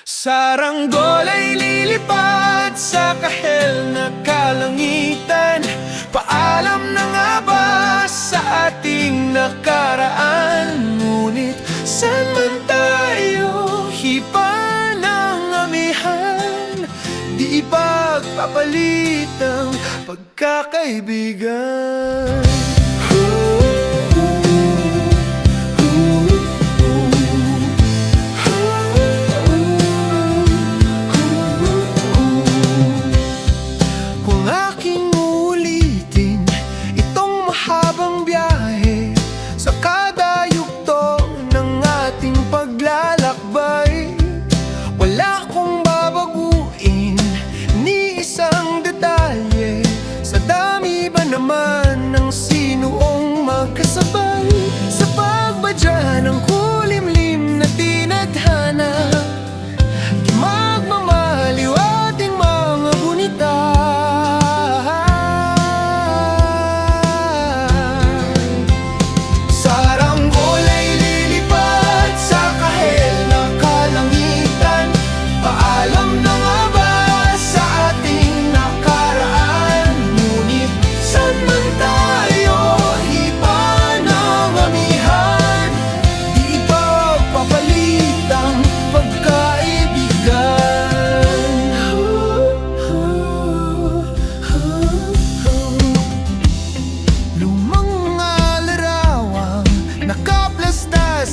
Saranggol ay lilipad sa kahel na kalangitan. Paalam na nga ba sa ating nakaraan? Ngunit saan man tayo hipa ng amihan, di ipagpapalit ang pagkakaibigan. Habang biyahe sa kada yugto ng ating paglalakbay, wala akong babaguin ni isang detalye. Sa dami ba naman ng sinuong magkasabay sa pagbadya ng kulimlim na tinadhana, di magmamaliw ating mga gunita.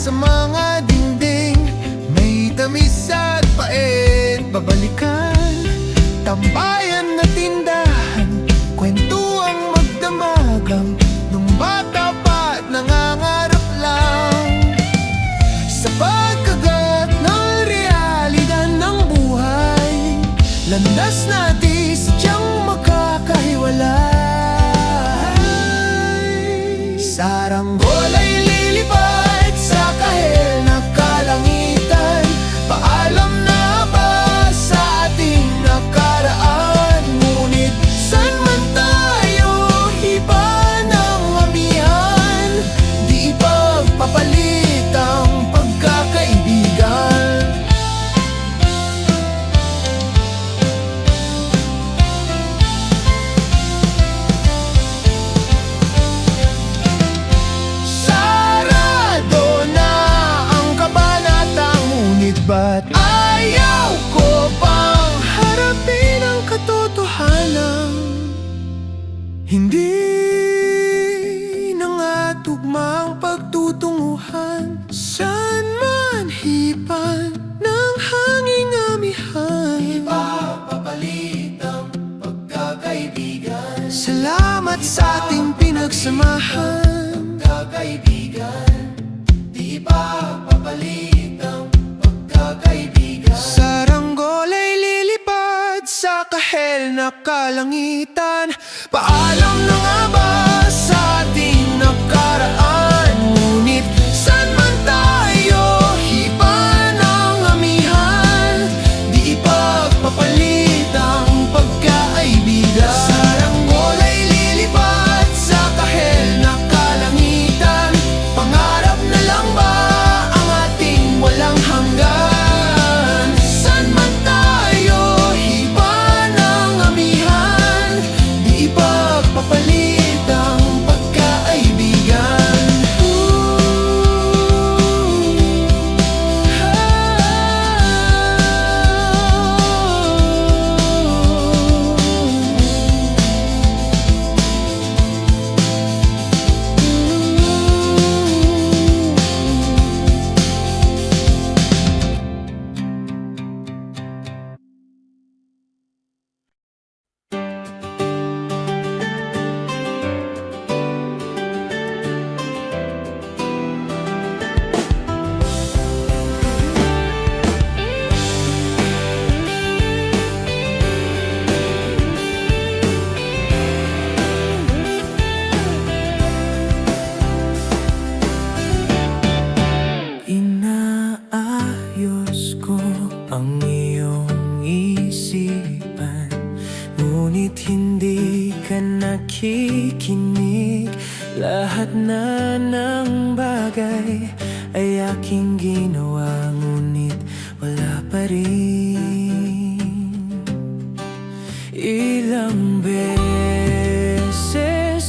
Sa mga dingding, may tamis at pait babalikan. Tambayan na tindahan, kwentuang magdamagang nung bata pa at nangangarap lang sa pagkagat ng realidad ng buhay. Landas natin sadyang makakahiwalay. Saranggol ay lilipad sa kahel na kalangitan. Paalam na ba sa ating nakaraan? Ngunit saan man tayo hiba ng amihan, di ipagpapalit ang pagkakaibigan. Ba't ayaw ko pang harapin ang katotohanan? Hindi na nga tugmang pagtutunguhan. Saan man hipan ng hanging amihan, ipapapalit ang pagkakaibigan. Salamat sa ating pinagsamahan, pagkakaibigan. Di ipapapalit ang saranggol ay lilipad sa kahel na kalangitan. Paalam na nga ba sa ating nakaraan? Ngunit saan man tayo hipa ng amihan, di ipagpapalit ang pagkaibigan. Saranggol ay lilipad sa kahel na kalangitan. Pangarap na lang ba ang ating walang hanggan? Nakikinig, lahat na ng bagay ay aking ginawa, ngunit wala pa pa rin. Ilang beses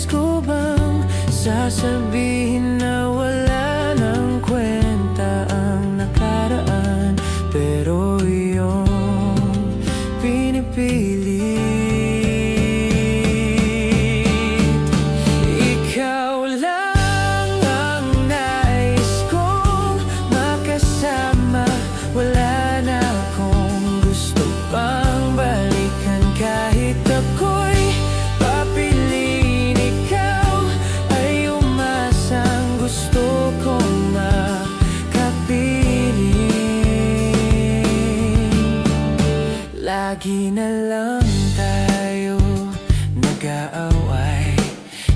ko bang sasabihin na wala nang kwenta ang nakaraan, pero iyong pinipilit. Ikaw lang ang nais kong makasama, wala na akong gusto pang balikan. Kahit ako'y papiliin, ikaw ay umasang gusto kong makapiling. Lagi na lang tayo nag-aaway,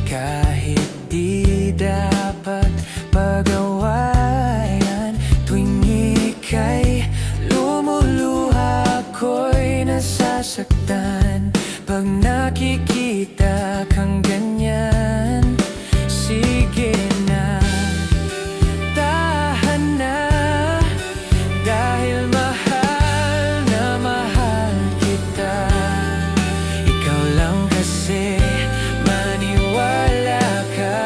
kahit di dapat pag-awayan. Tuwing ika'y lumuluha, ako'y nasasaktan. Pag nakikita kang ganyan, sige na, tahan na. Dahil mahal na mahal kita. Ikaw lang kasi, maniwala ka.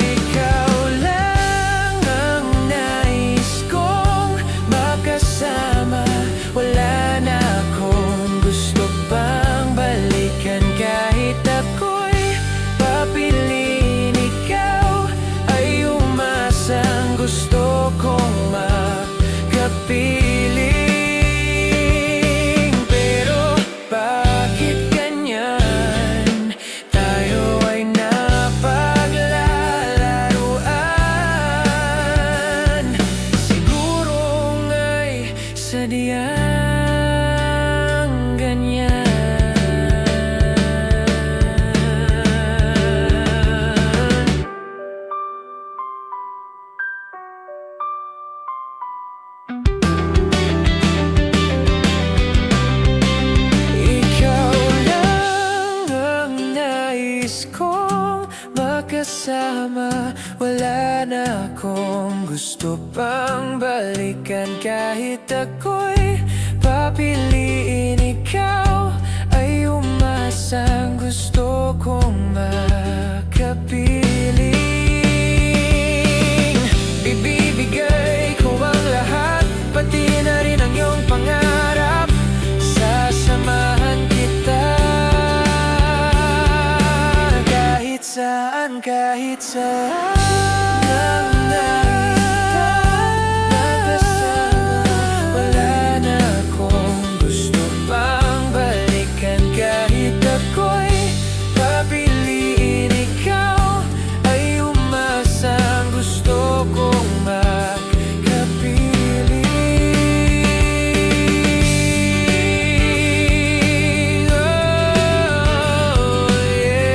Ikaw lang ang nais kong makasama, wala na akong gusto pang balikan. Kahit ako'y papiliin, ikaw ay umasang gusto kong makapiling. Pero bakit ganyan? Tayo ay napaglalaruan. Siguro nga'y sadyang ganyan. Ikaw lang ang nais kong makasama, wala na akong gusto pang balikan. Kahit ako'y papiliin, ikaw ay umasang gusto kong makapiling. Ibibigay ko ang lahat, pati na rin ang iyong pangarap. Sasamahan kita kahit saan, kahit saan. Nang nakita nakasama, wala na akong gusto pang balikan. Kahit ako'y papiliin, ikaw ay umasang gusto kong makapiling. Oh, yeah.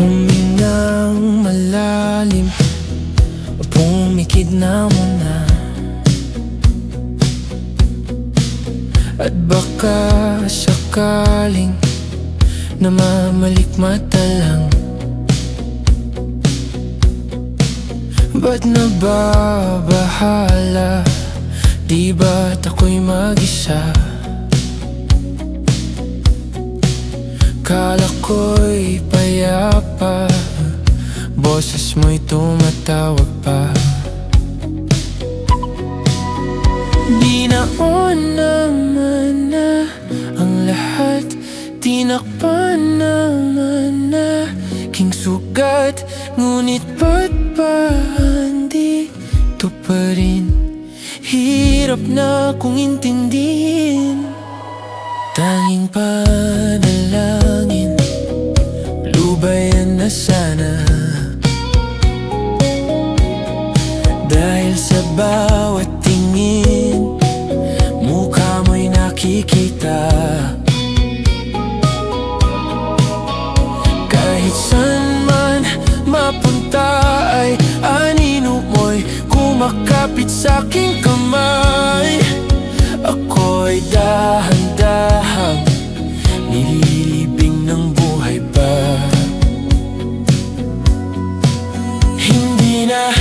Humingang malalim, pumikit na muna. At baka sakaling namamalikmata lang. Ba't nababahala? Di ba't ako'y mag-isa? Kala ko'y payapa, boses mo'y tumatawag pa. Di naon naman na ang lahat, tinakpan naman na king sugat. Ngunit ba't ba andito pa rin? Hirap na kong intindihin. Tanging panalangin, lubayan na sana. Dahil sa bawat tingin, mukha mo'y nakikita. Kahit saan man mapunta ay anino mo'y kumakapit sa'king kamay. Ako'y dahan-dahang nililibing ng buhay pa. Hindi na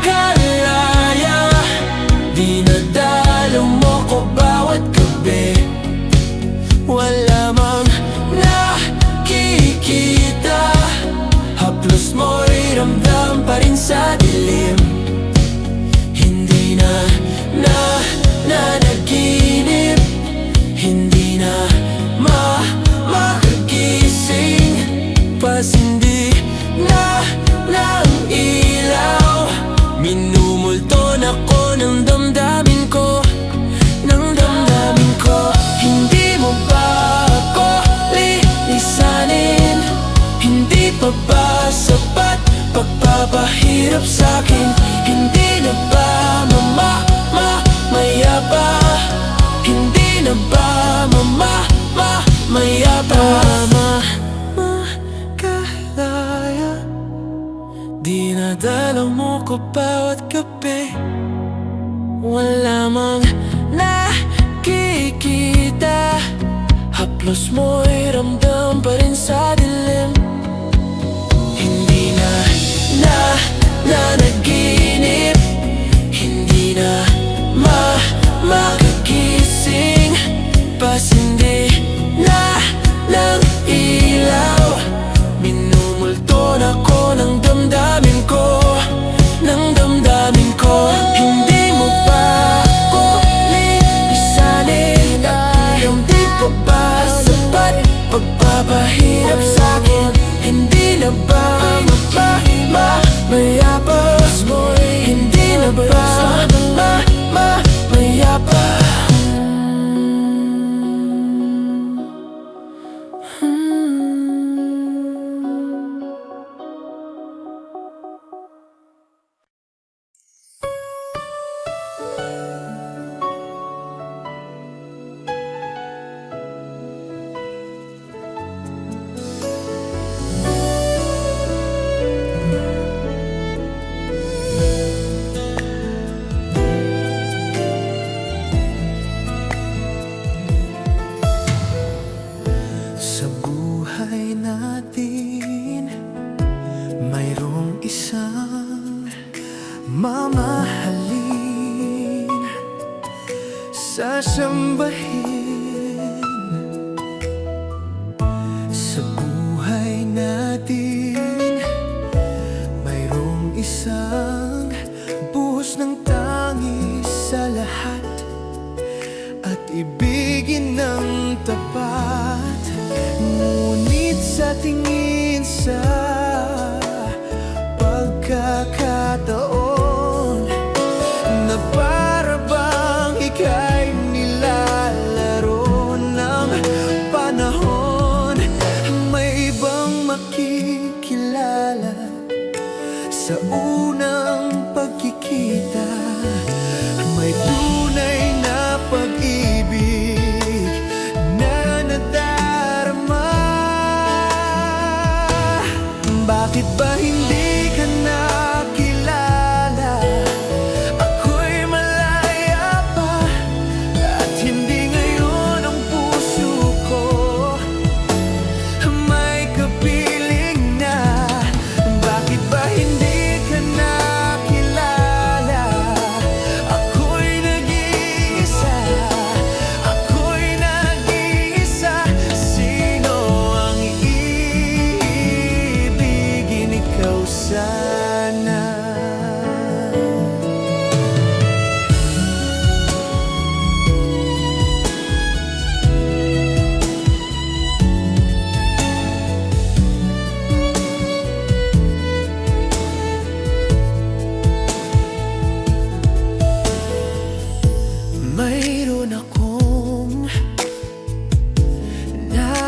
makalaya, dinadalaw mo ko bawat gabi. Wala mang nakikita, haplos mo'y ramdam pa rin sa dilim. Hindi na nanaginip, hindi na makagising, pasindi na ng ilaw. Minumulton ako ng damdamin ko, ng damdamin ko. Hindi mo ba ako lilisanin? Hindi pa ba sapat pagpapahirap sa'kin? Hindi na ba mamaya pa? Hindi na ba mamaya pa? Makalaya, dinadalaw mo ko bawat gabi. Wala mang nakikita, haplos mo'y ramdam pa rin sa dilim. Hindi na nanaginip, hindi na makagising, pasindi na ng ilaw. Minumulton ako ng damdamin ko, ng damdamin ko. Hindi mo ba ako lilisanin? Hindi pa ba sapat pagpapahirap sa'kin? Hindi na ba mamaya pa? Hindi na ba mamaya pa? Sa buhay natin, mayroong isang mamahalin, sasambahin. Sa buhay natin, mayroong isang buhos ng tangis sa lahat, at ibigin ng tapat. Ngunit sa tingin sa pagkakataon, na para bang ika'y nilalang,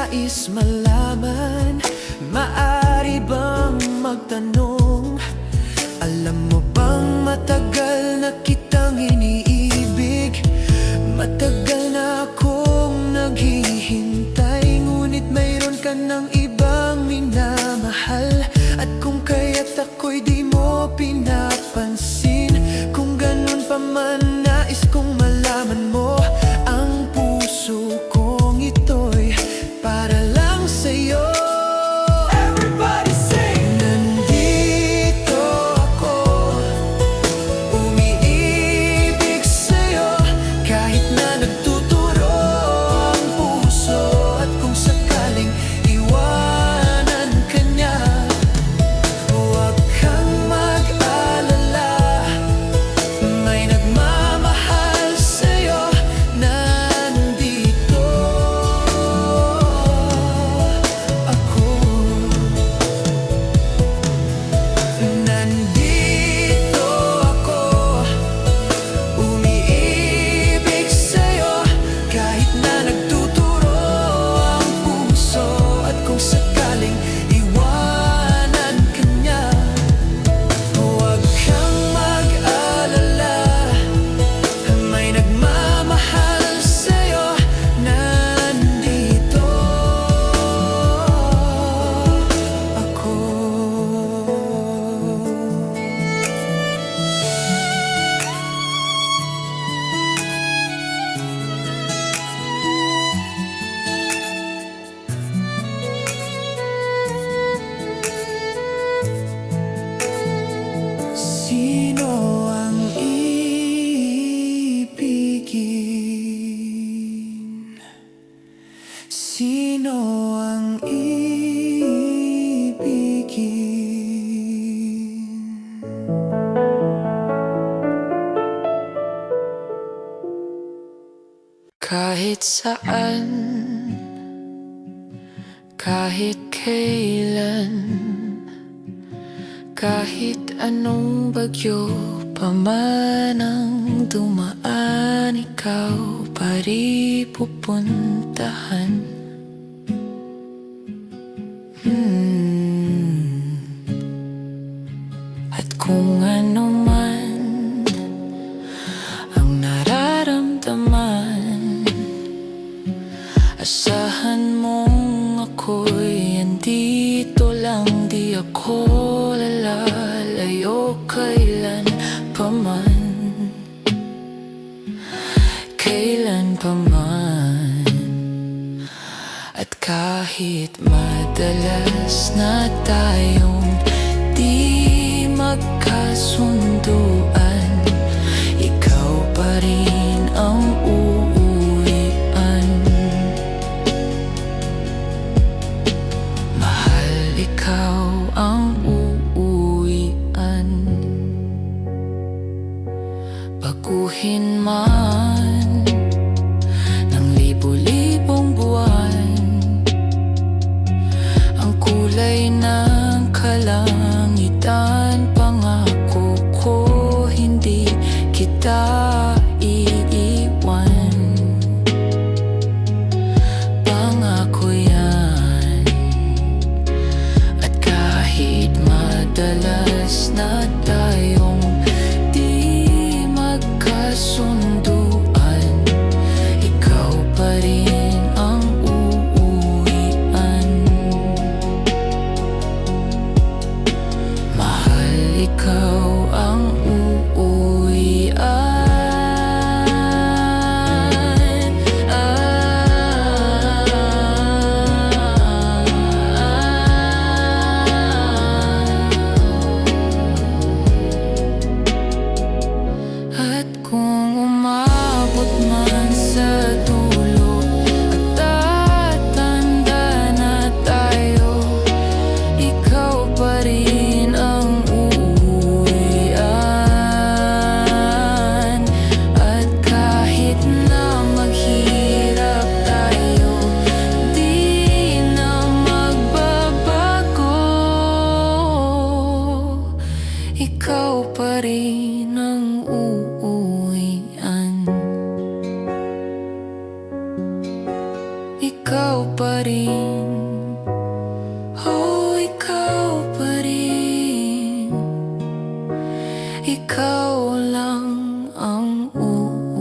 nais malaman, maaari bang magtanong? Alam mo bang matagal na kitang iniibig? Matagal na akong naghihintay, ngunit mayroon ka ng ibang minamahal. At kung kaya't ako'y di mo pinapansin, kung ganun pa man nais kong malaman mo, ang puso kong ito'y para lang sa'yo. Everybody sing! Nandito ako, umiibig sa'yo, kahit na nagtuturo ang puso. At kung sakaling iwanan ka niya, huwag kang mag-alala, may nagmamahal sa'yo. Nandito ako, nandito ako, umiibig sa'yo, kahit na nagtuturo ang puso. At kung sakaling iwanan ka niya, huwag kang mag-alala, may nagmamahal sa'yo. Nandito ako. Sino ang iibigin? Sino ang iibigin? Kahit saan, kahit kailan, kahit anong bagyo pa man ang dumaan, ikaw pa rin pupuntahan. At kung ano man ang nararamdaman, asahan mong ako'y andito lang, di ako lalayo kailan paman, kailan paman. At kahit madalas na tayong di magkasunduan, ikaw pa rin ang uuwian. Mahal, ikaw ang uuwian. Baguhin man ng libo-libong buwan ang kulay ng kalangitan, pangako ko hindi pa rin. Oh, ikaw pa rin. Ikaw lang ang uuwian.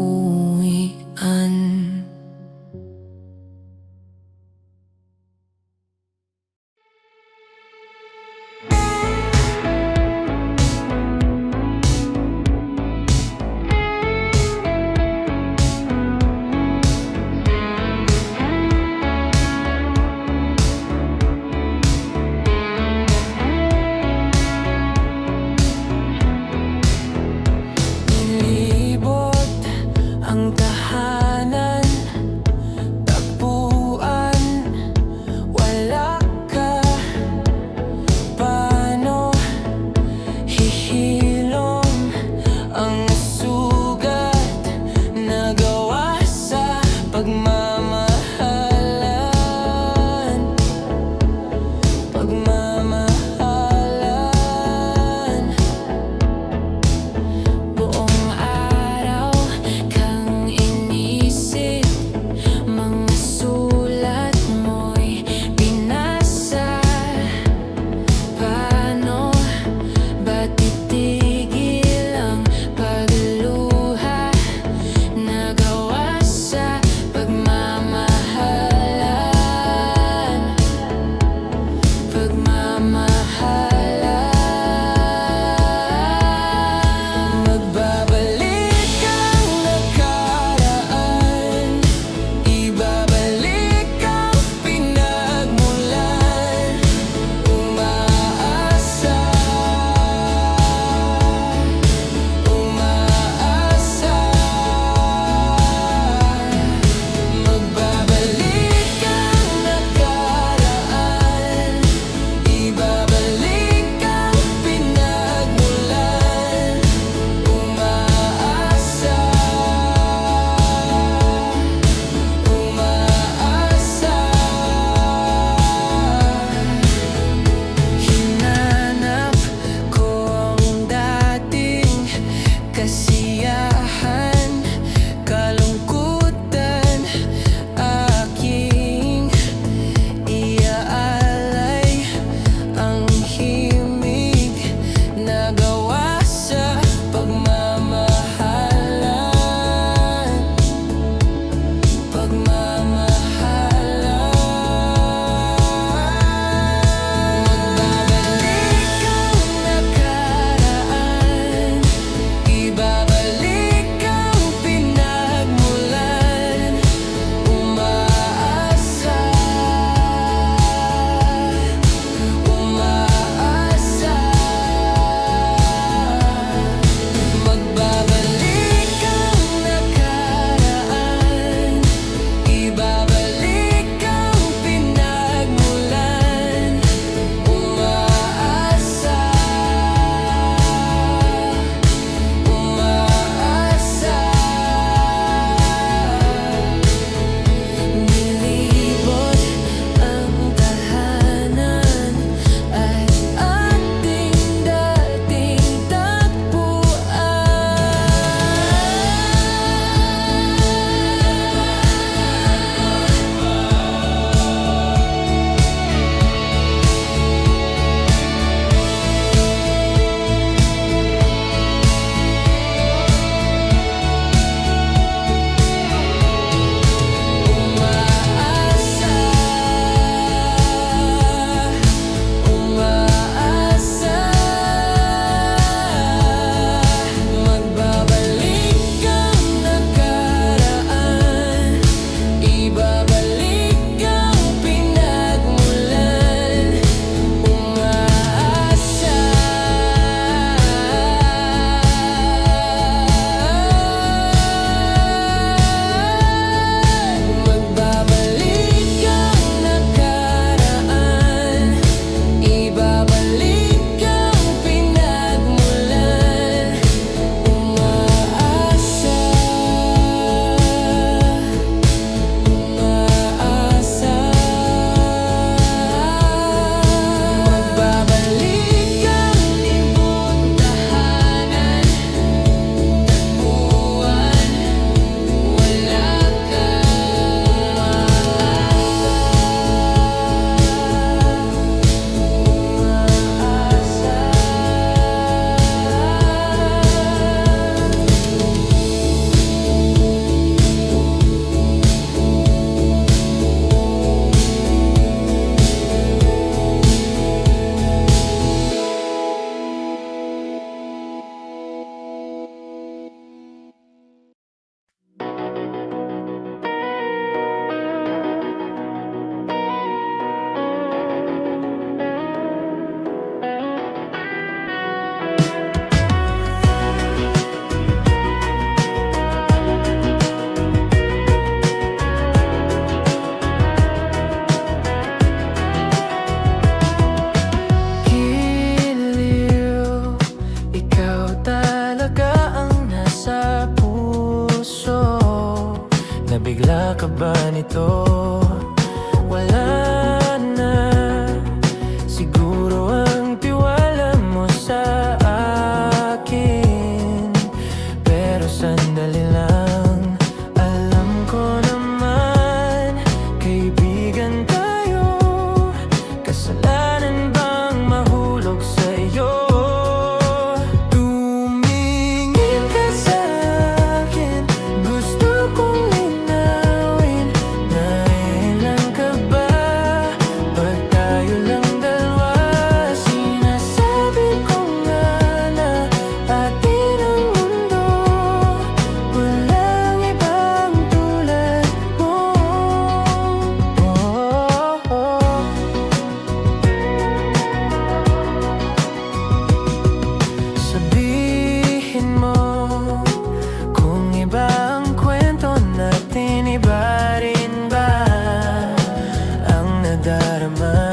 nadarama.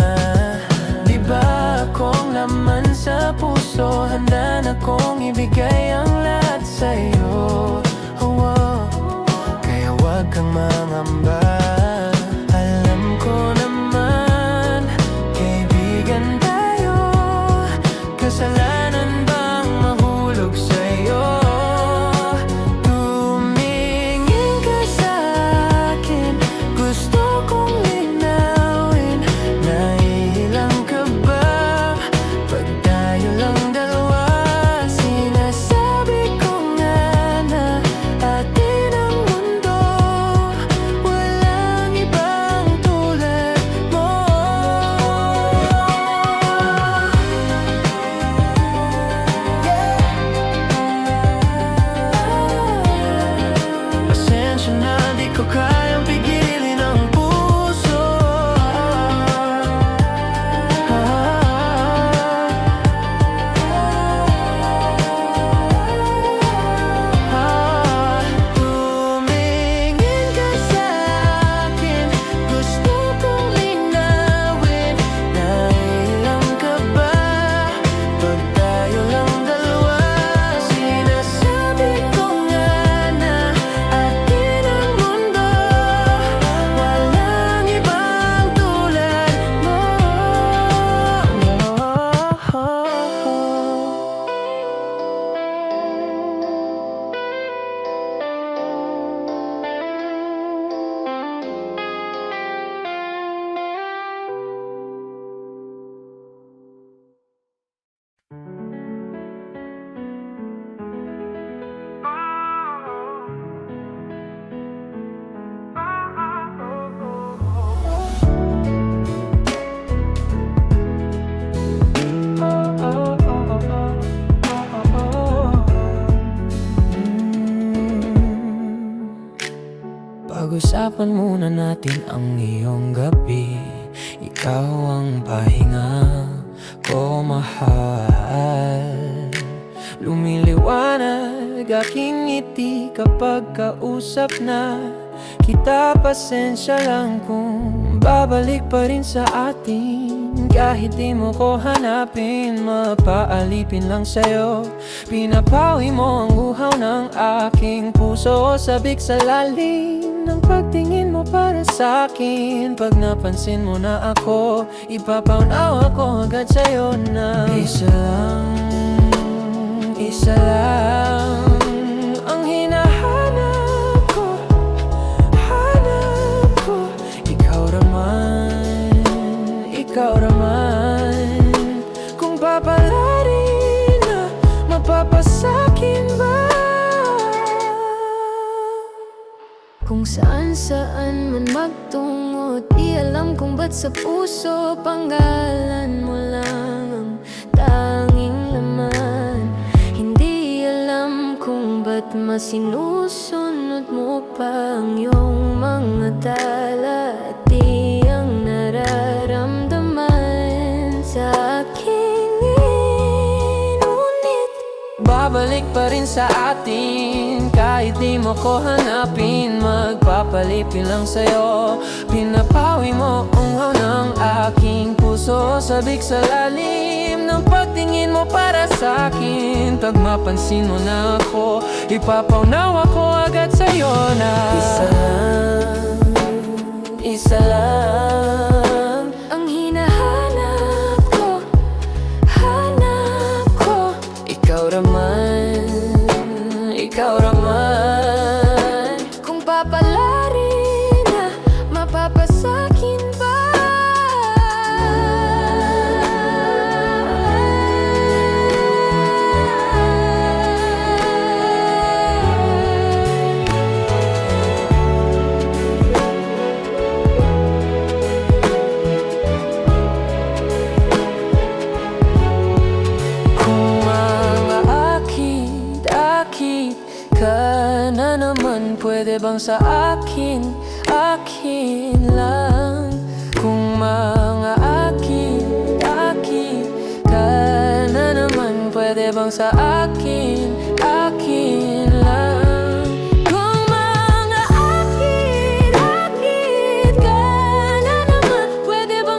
Di ba akong laman sa puso, handa na kong ibigay ang lahat sa'yo. Kaya wag kang mangamba. Alam ko naman, kaibigan tayo. Kasalanan bang mahulog sa'yo? Tumingin ka sa'kin, gusto kong linawin. Naiilang ka ba pag tayo lang dalawa? Sinasabi ko nga na atin ang mundo, walang ibang tulad mo. Pasensya na, di ko kayang pigilin ang puso. Tumingin ka sa'kin, gusto kong linawin. Naiilang ka ba pag tayo lang dalawa? Sinasabi ko nga na atin ang mundo, walang ibang tulad mo. Pag-usapan muna natin ang iyong gabi. Ikaw ang pahinga ko, mahal. Lumiliwanag aking ngiti kapag kausap na kita. Pasensya lang kung babalik pa rin sa atin. Kahit di mo ko hanapin, mapaalipin lang sa'yo. Pinapawi mo ang uhaw ng aking puso. Sabik sa lalim ng pagtingin mo para sa'kin. Pag napansin mo na ako, ipapaunawa ko agad sa'yo na isa lang ang hinahanap ko, hanap ko. Ikaw raman, kung papalarin na, mapapasakin ba? Kung saan man magtungo, di alam kung ba't sa puso panggalan mo lang ang tanging laman. Hindi alam kung ba't masinusunod mo pa ang iyong mga tala. At di ang nararamdaman sa aking ngunit babalik pa rin sa atin. Kahit di mo ko hanapin, magpapalipin lang sa'yo. Pinapawi mo ang uhaw ng aking puso. Sabik sa lalim ng pagtingin mo para sa'kin. Pag mapansin mo na ako, ipapaunawa ko agad sa'yo na isa lang ang hinahanap ko, hanap ko. Ikaw raman, kung papalarin na, mapapasakin ba? Ka na naman, pwede bang sa akin, akin lang? Kung mga akit ka na naman, pwede bang sa akin, akin lang? Kung mga akit ka na naman, pwede bang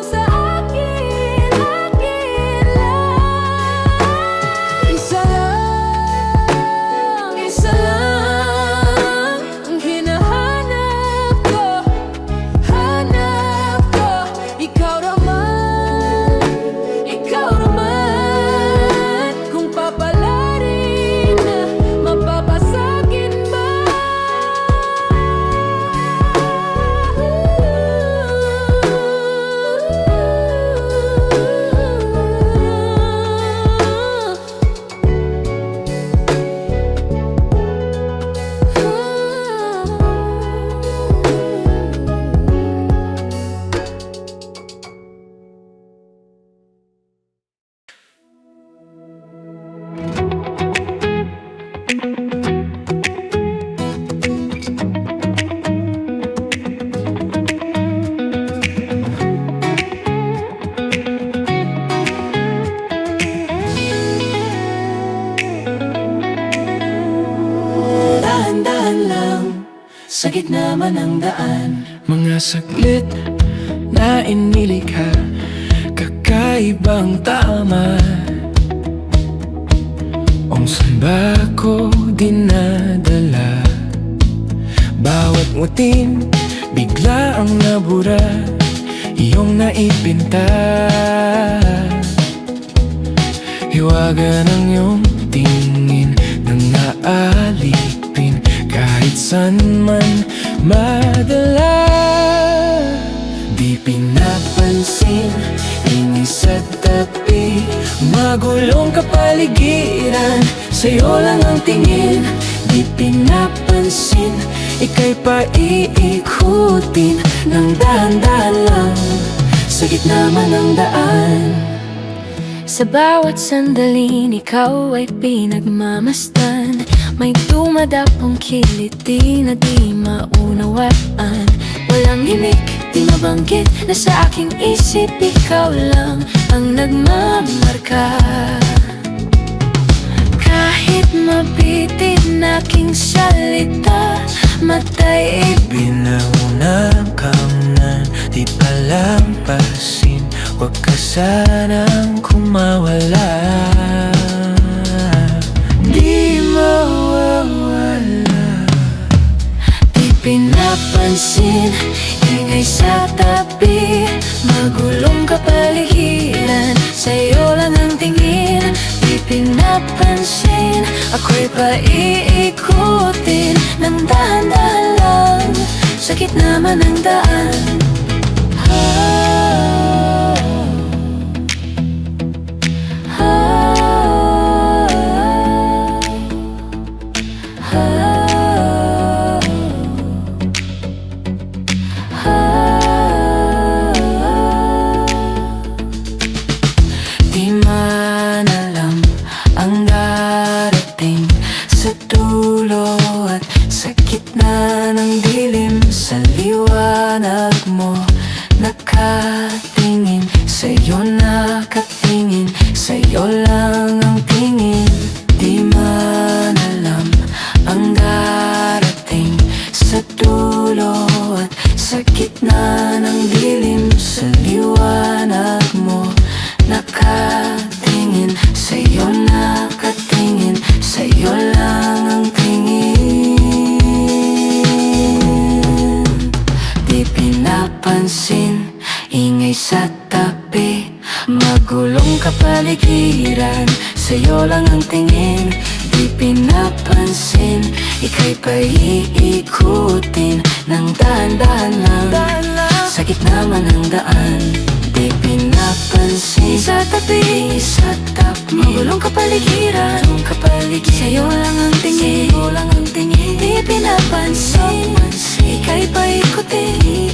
sa gitna man ng daan. Mga saglit na inilikha, kakaibang tama. Kung saan ba ko dinadala? Bawat ngutin, bigla ang nabura, iyong naipinta. Hiwaga ng iyong tingin, nang naalipin, kahit saan man madala. Di pinapansin, ingay sa tabi, magulong kapaligiran, sa'yo lang ang tingin. Di pinapansin, ika'y paiikutin ng dahan-dahan lang, sa gitna man ng daan. Sa bawat sandaling ikaw ay pinagmamasdan, may dumadapong kiliti na di maunawaan. Walang himik, di mabanggit, na sa aking isip ikaw lang ang nagmamarka. Kahit mabitin aking salita, matay Binaunang kamnan, di palampasin, huwag ka sanang kumawala. Di mawawala. di pinapansin, ingay sa tabi, magulong kapaligiran, sa'yo lang ang tingin. Di pinapansin, ako'y paiikutin ng dahan-dahan lang, sa gitna man ng daan. Di man alam ang darating sa dulo at sa gitna ng dilim, sa liwanag mo nakatingin, sa'yo nakatingin, sa'yo lang ang tingin. Di man alam ang darating sa dulo at sa gitna ng dilim, sa liwanag mo nakatingin, sa'yo nakatingin, sa'yo lang ang tingin. Di pinapansin, ingay sa tabi, magulong kapaligiran, sa'yo lang ang tingin. Di pinapansin, ika'y paiikutin ng dahan-dahan lang, sa gitna man ng daan. Di pinapansin, sa tabi, magulong kapaligiran, sa'yo lang ang tingin, sa'yo lang ang tingin. Di pinapansin, ika'y paikutin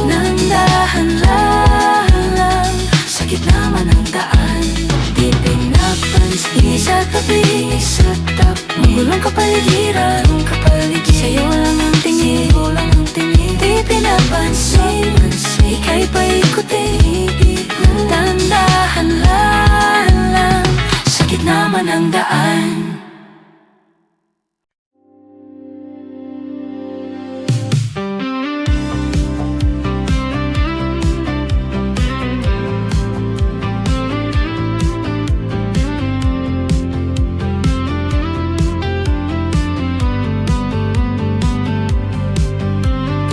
ng dahan-dahan lang, sa gitna man ng daan. Di pinapansin, sa tabi, magulong kapaligiran, sa'yo lang ang tingin, sa'yo lang ang tingin. Di pinapansin, ika'y paikutin ng dahan-dahan lang, sa gitna man ng daan.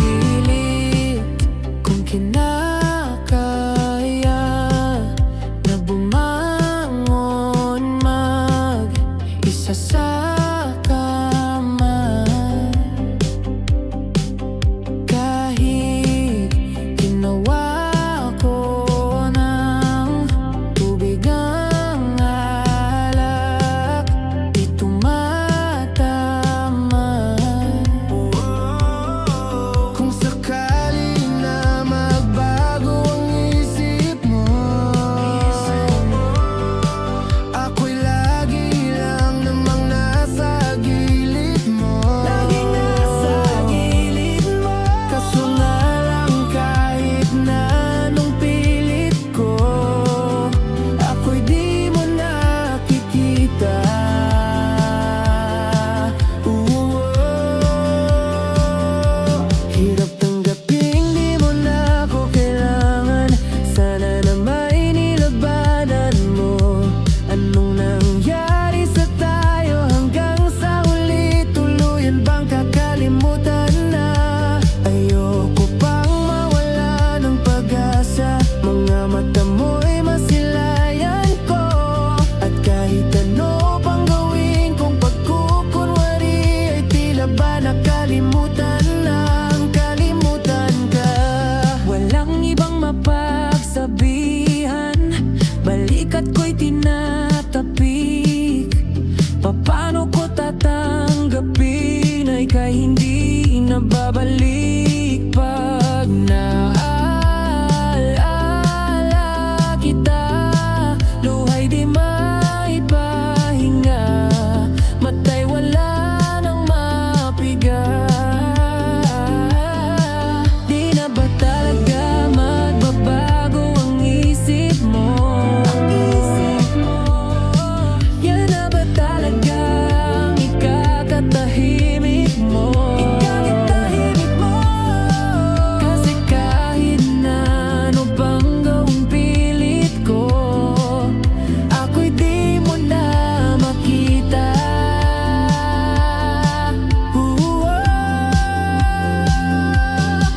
Pilit kong kinakausap mata mo'y masilayan ko. At kahit ano pang gawin kong pagkukunwari, ay tila ba nakalimutan lang, kalimutan ka. Walang ibang mapagsabihan, balikat ko'y tinatapik. Paano ko tatanggapin ay kay hindi na babalik pag naaalala kita. Luhay di maipahinga, matay wala nang mapiga. Di na ba talaga magbabago ang isip mo? Yan na ba talagang ikakatahimik mo? Ikakatahimik mo. Kasi kahit na ano pang gawing pilit ko, ako'y di mo na makita.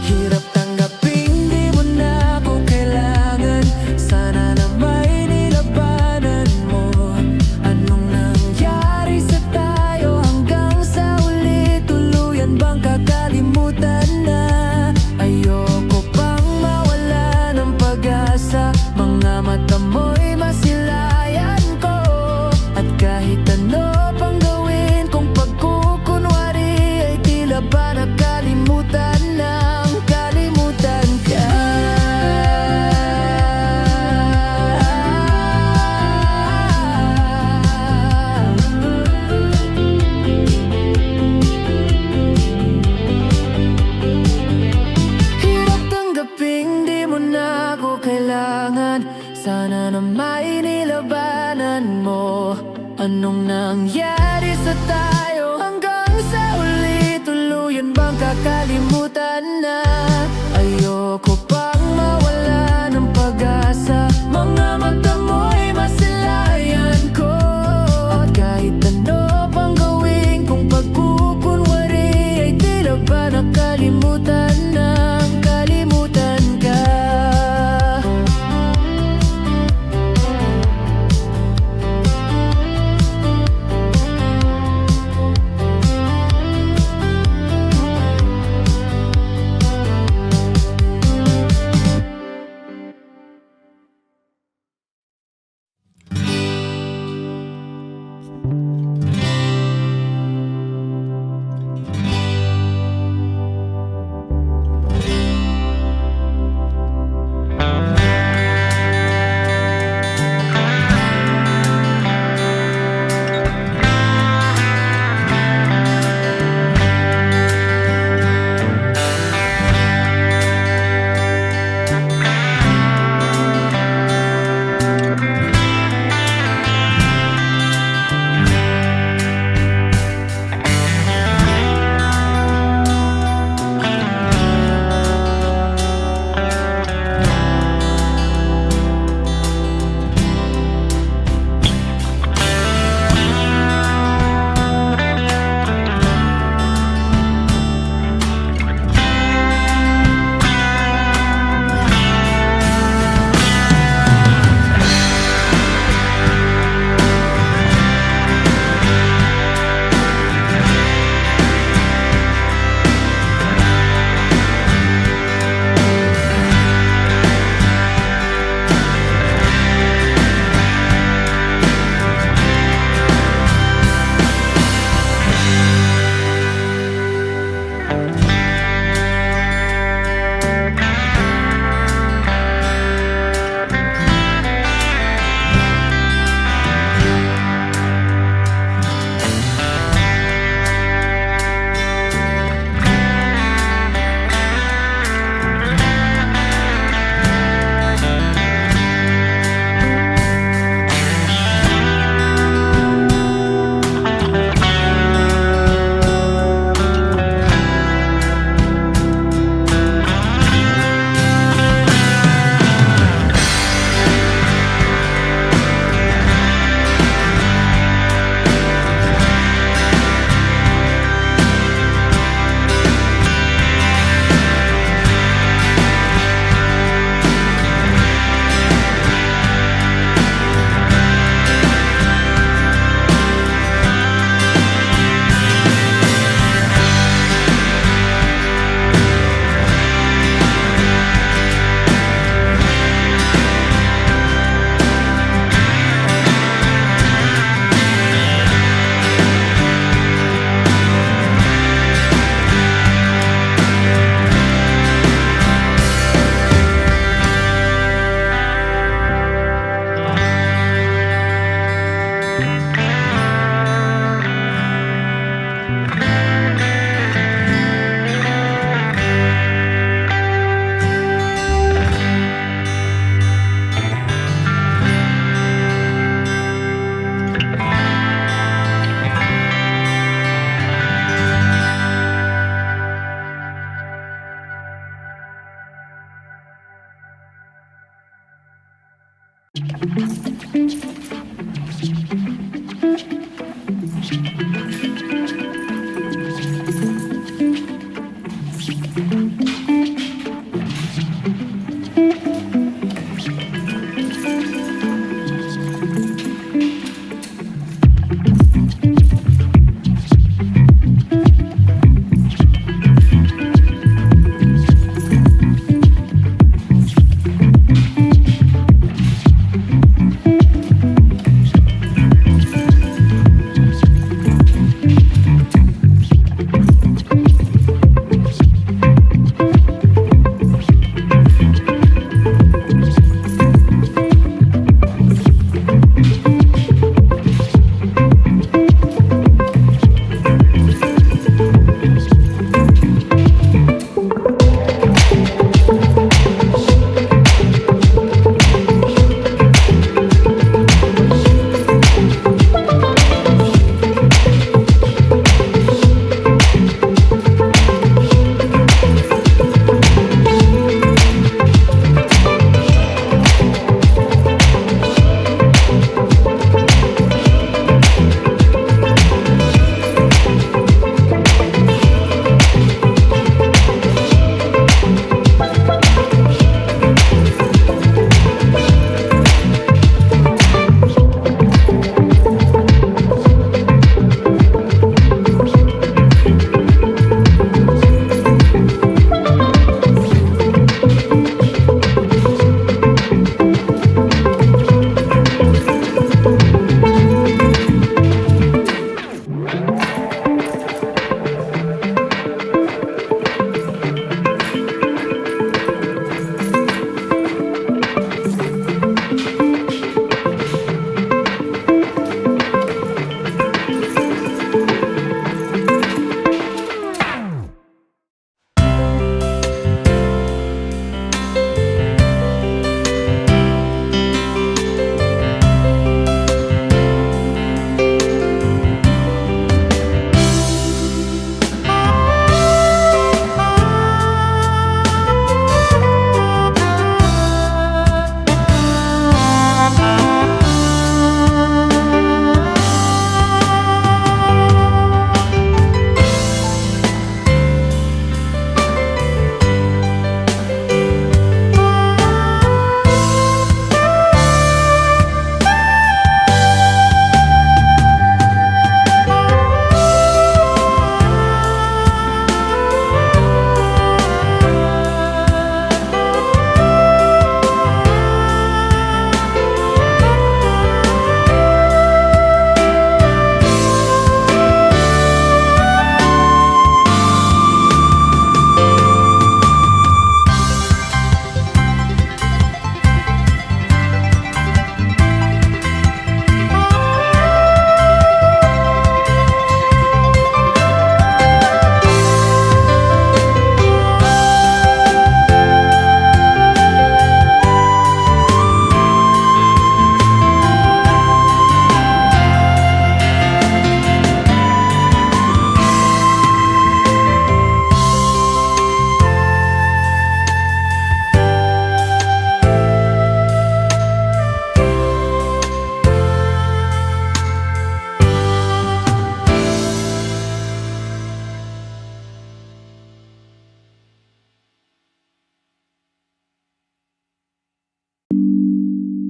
Hirap tanggaping di mo na ako kailangan. Sana na may nilabanan mo. Anong nangyari sa tayo hanggang sa uli? Tuluyan bang kakalimutan na? Ayoko pang mawala ng pag-asa. Mga mata mo'y masilayan ko. At kahit ano pang gawin kong pagkukunwari, ay tila ba nakalimutan ng kalimutan ka. Hirap tanggaping di mo na ako kailangan. Sana na may nilabanan mo. Anong nangyari sa tayo hanggang sa uli? Tuluyan bang kakalimutan na? Ayoko pang mawala ng pag-asa. Mga mata mo'y masilayan ko. At kahit ano pang gawin kong pagkukunwari, ay tila ba nakalimutan ng kalimutan ka.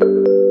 Thank